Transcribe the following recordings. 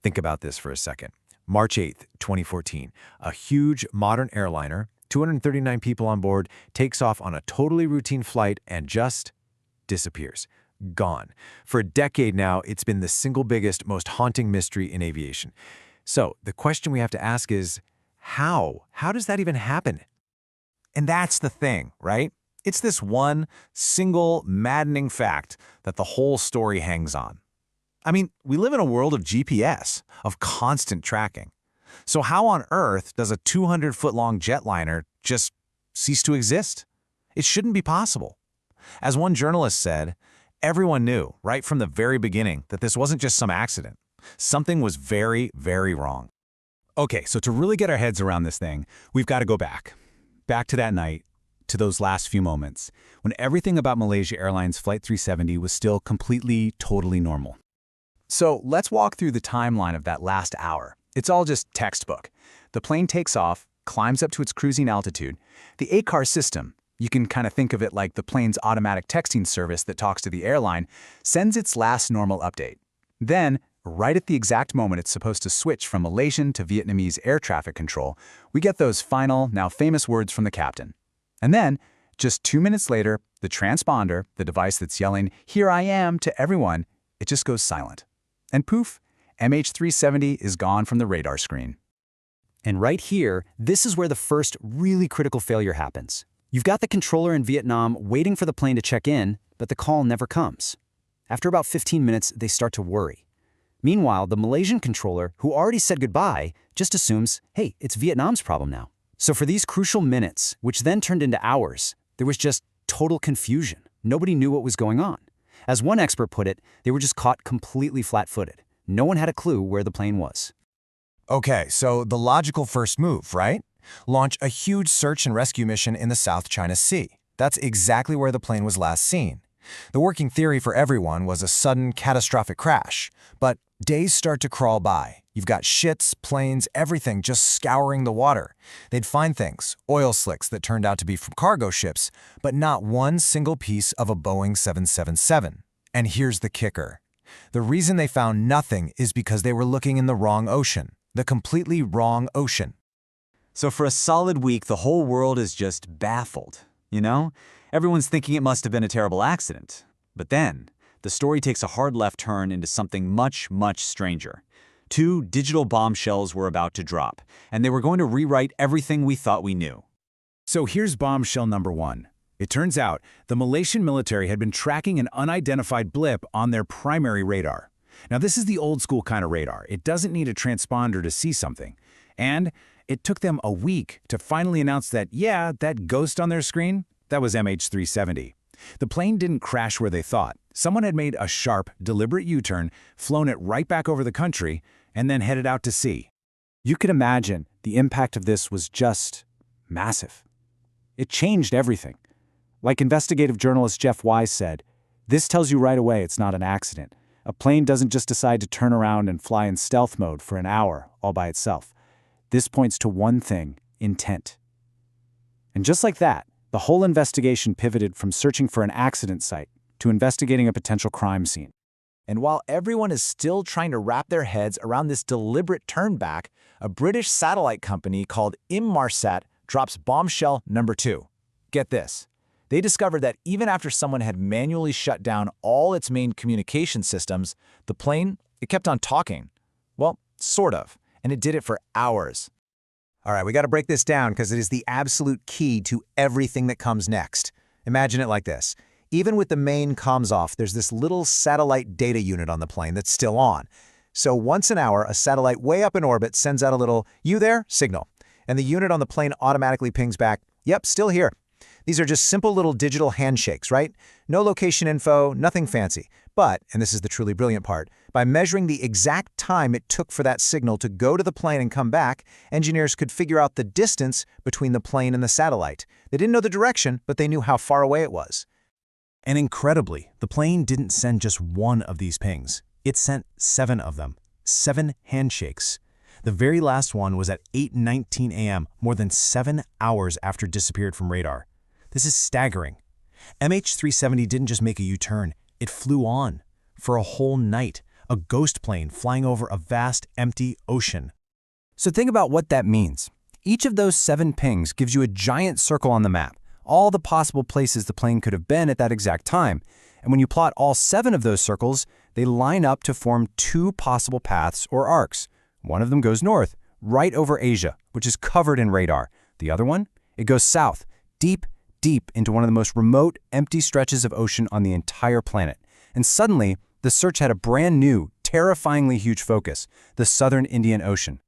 Think about this for a second. March 8th, 2014, a huge modern airliner, 239 people on board, takes off on a totally routine flight and just disappears. Gone. For a decade now, it's been the single biggest, most haunting mystery in aviation. So the question we have to ask is, how? How does that even happen? And that's the thing, right? It's this one single maddening fact that the whole story hangs on. I mean, we live in a world of GPS, of constant tracking. So how on earth does a 200-foot-long jetliner just cease to exist? It shouldn't be possible. As one journalist said, everyone knew right from the very beginning that this wasn't just some accident. Something was very, very wrong. Okay, so to really get our heads around this thing, we've got to go back to that night, to those last few moments, when everything about Malaysia Airlines Flight 370 was still completely, totally normal. So let's walk through the timeline of that last hour. It's all just textbook. The plane takes off, climbs up to its cruising altitude. The ACAR system, you can kind of think of it like the plane's automatic texting service that talks to the airline, sends its last normal update. Then, right at the exact moment it's supposed to switch from Malaysian to Vietnamese air traffic control, we get those final, now famous words from the captain. And then, just 2 minutes later, the transponder, the device that's yelling, "Here I am," to everyone, it just goes silent. And poof, MH370 is gone from the radar screen. And right here, this is where the first really critical failure happens. You've got the controller in Vietnam waiting for the plane to check in, but the call never comes. After about 15 minutes, they start to worry. Meanwhile, the Malaysian controller, who already said goodbye, just assumes, hey, it's Vietnam's problem now. So for these crucial minutes, which then turned into hours, there was just total confusion. Nobody knew what was going on. As one expert put it, they were just caught completely flat-footed. No one had a clue where the plane was. Okay, so the logical first move, right? Launch a huge search and rescue mission in the South China Sea. That's exactly where the plane was last seen. The working theory for everyone was a sudden, catastrophic crash. But days start to crawl by. You've got ships, planes, everything just scouring the water. They'd find things, oil slicks that turned out to be from cargo ships, but not one single piece of a Boeing 777. And here's the kicker. The reason they found nothing is because they were looking in the wrong ocean, the completely wrong ocean. So for a solid week, the whole world is just baffled, you know? Everyone's thinking it must have been a terrible accident. But then, the story takes a hard left turn into something much, much stranger. 2 digital bombshells were about to drop, and they were going to rewrite everything we thought we knew. So here's bombshell number 1. It turns out the Malaysian military had been tracking an unidentified blip on their primary radar. Now this is the old school kind of radar. It doesn't need a transponder to see something. And it took them a week to finally announce that, yeah, that ghost on their screen, that was MH370. The plane didn't crash where they thought. Someone had made a sharp, deliberate U-turn, flown it right back over the country, and then headed out to sea. You could imagine the impact of this was just massive. It changed everything. Like investigative journalist Jeff Wise said, this tells you right away it's not an accident. A plane doesn't just decide to turn around and fly in stealth mode for an hour all by itself. This points to one thing: intent. And just like that, the whole investigation pivoted from searching for an accident site to investigating a potential crime scene. And while everyone is still trying to wrap their heads around this deliberate turn back, a British satellite company called Inmarsat drops bombshell number 2. Get this. They discovered that even after someone had manually shut down all its main communication systems, the plane, it kept on talking. Well, sort of. And it did it for hours. All right, we got to break this down because it is the absolute key to everything that comes next. Imagine it like this. Even with the main comms off, there's this little satellite data unit on the plane that's still on. So once an hour, a satellite way up in orbit sends out a little, "You there?" signal. And the unit on the plane automatically pings back, "Yep, still here." These are just simple little digital handshakes, right? No location info, nothing fancy. But, and this is the truly brilliant part, by measuring the exact time it took for that signal to go to the plane and come back, engineers could figure out the distance between the plane and the satellite. They didn't know the direction, but they knew how far away it was. And incredibly, the plane didn't send just one of these pings. It sent 7 of them. 7 handshakes. The very last one was at 8:19 a.m., more than 7 hours after it disappeared from radar. This is staggering. MH370 didn't just make a U-turn, it flew on for a whole night, a ghost plane flying over a vast, empty ocean. So think about what that means. Each of those 7 pings gives you a giant circle on the map, all the possible places the plane could have been at that exact time. And when you plot all 7 of those circles, they line up to form 2 possible paths or arcs. One of them goes north, right over Asia, which is covered in radar. The other one, it goes south, deep into one of the most remote, empty stretches of ocean on the entire planet. And suddenly, the search had a brand new, terrifyingly huge focus, the southern Indian Ocean.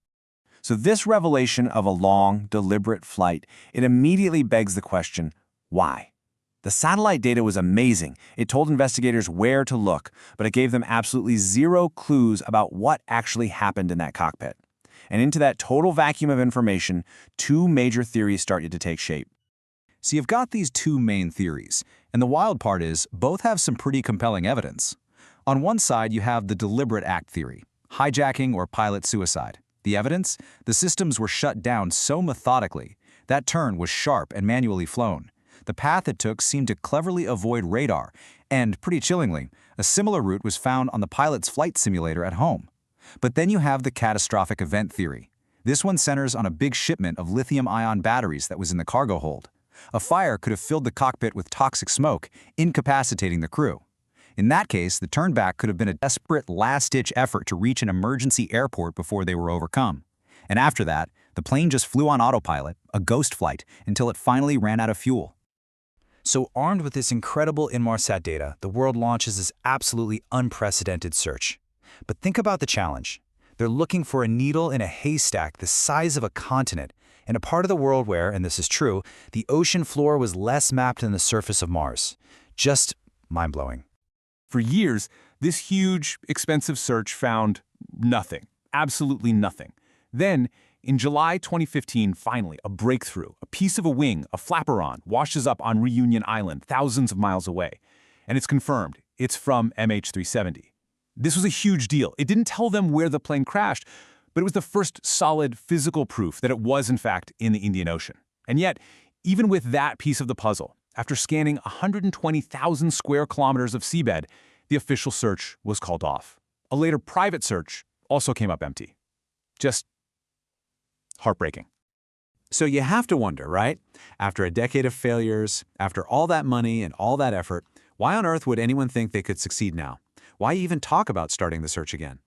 So this revelation of a long, deliberate flight, it immediately begs the question, why? The satellite data was amazing. It told investigators where to look, but it gave them absolutely zero clues about what actually happened in that cockpit. And into that total vacuum of information, 2 major theories started to take shape. So you've got these 2 main theories, and the wild part is both have some pretty compelling evidence. On one side, you have the deliberate act theory, hijacking or pilot suicide. The evidence? The systems were shut down so methodically. That turn was sharp and manually flown. The path it took seemed to cleverly avoid radar, and, pretty chillingly, a similar route was found on the pilot's flight simulator at home. But then you have the catastrophic event theory. This one centers on a big shipment of lithium-ion batteries that was in the cargo hold. A fire could have filled the cockpit with toxic smoke, incapacitating the crew. In that case, the turnback could have been a desperate last-ditch effort to reach an emergency airport before they were overcome. And after that, the plane just flew on autopilot, a ghost flight, until it finally ran out of fuel. So armed with this incredible Inmarsat data, the world launches this absolutely unprecedented search. But think about the challenge. They're looking for a needle in a haystack the size of a continent, in a part of the world where, and this is true, the ocean floor was less mapped than the surface of Mars. Just mind-blowing. For years, this huge, expensive search found nothing, absolutely nothing. Then, in July 2015, finally, a breakthrough, a piece of a wing, a flaperon, washes up on Reunion Island, thousands of miles away. And it's confirmed, it's from MH370. This was a huge deal. It didn't tell them where the plane crashed, but it was the first solid physical proof that it was, in fact, in the Indian Ocean. And yet, even with that piece of the puzzle, after scanning 120,000 square kilometers of seabed, the official search was called off. A later private search also came up empty. Just heartbreaking. So you have to wonder, right? After a decade of failures, after all that money and all that effort, why on earth would anyone think they could succeed now? Why even talk about starting the search again?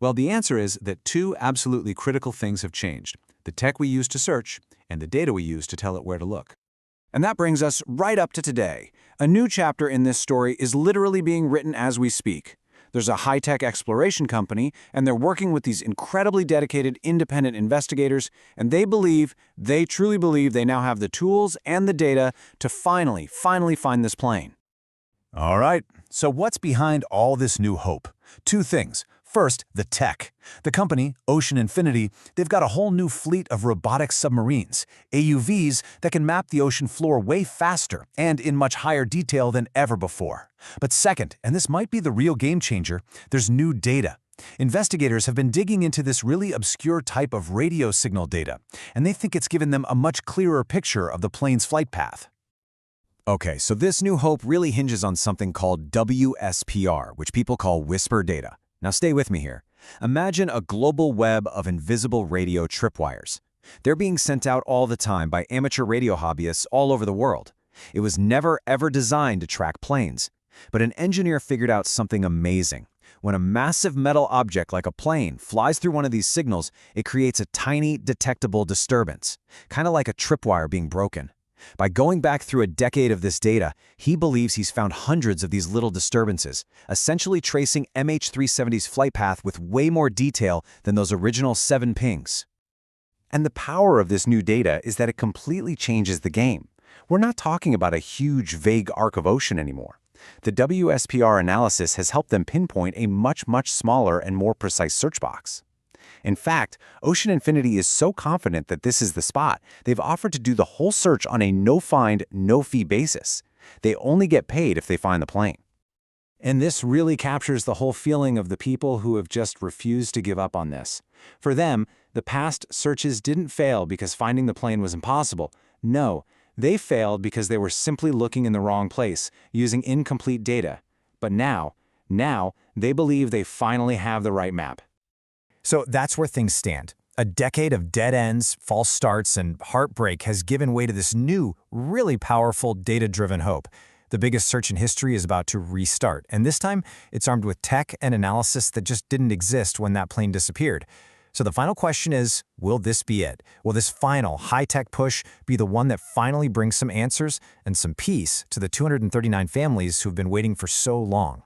Well, the answer is that 2 absolutely critical things have changed: the tech we use to search and the data we use to tell it where to look. And that brings us right up to today. A new chapter in this story is literally being written as we speak. There's a high-tech exploration company, and they're working with these incredibly dedicated independent investigators, and they truly believe they now have the tools and the data to finally find this plane. All right, so what's behind all this new hope? 2 things. First, the tech. The company, Ocean Infinity, they've got a whole new fleet of robotic submarines, AUVs, that can map the ocean floor way faster and in much higher detail than ever before. But second, and this might be the real game changer, there's new data. Investigators have been digging into this really obscure type of radio signal data, and they think it's given them a much clearer picture of the plane's flight path. Okay, so this new hope really hinges on something called WSPR, which people call whisper data. Now stay with me here. Imagine a global web of invisible radio tripwires. They're being sent out all the time by amateur radio hobbyists all over the world. It was never ever designed to track planes. But an engineer figured out something amazing. When a massive metal object like a plane flies through one of these signals, it creates a tiny, detectable disturbance, kind of like a tripwire being broken. By going back through a decade of this data, he believes he's found hundreds of these little disturbances, essentially tracing MH370's flight path with way more detail than those original 7 pings. And the power of this new data is that it completely changes the game. We're not talking about a huge, vague arc of ocean anymore. The WSPR analysis has helped them pinpoint a much smaller and more precise search box. In fact, Ocean Infinity is so confident that this is the spot, they've offered to do the whole search on a no-find, no-fee basis. They only get paid if they find the plane. And this really captures the whole feeling of the people who have just refused to give up on this. For them, the past searches didn't fail because finding the plane was impossible. No, they failed because they were simply looking in the wrong place, using incomplete data. But now, Now, they believe they finally have the right map. So that's where things stand. A decade of dead ends, false starts, and heartbreak has given way to this new, really powerful data-driven hope. The biggest search in history is about to restart, and this time it's armed with tech and analysis that just didn't exist when that plane disappeared. So the final question is, will this be it? Will this final high-tech push be the one that finally brings some answers and some peace to the 239 families who've been waiting for so long?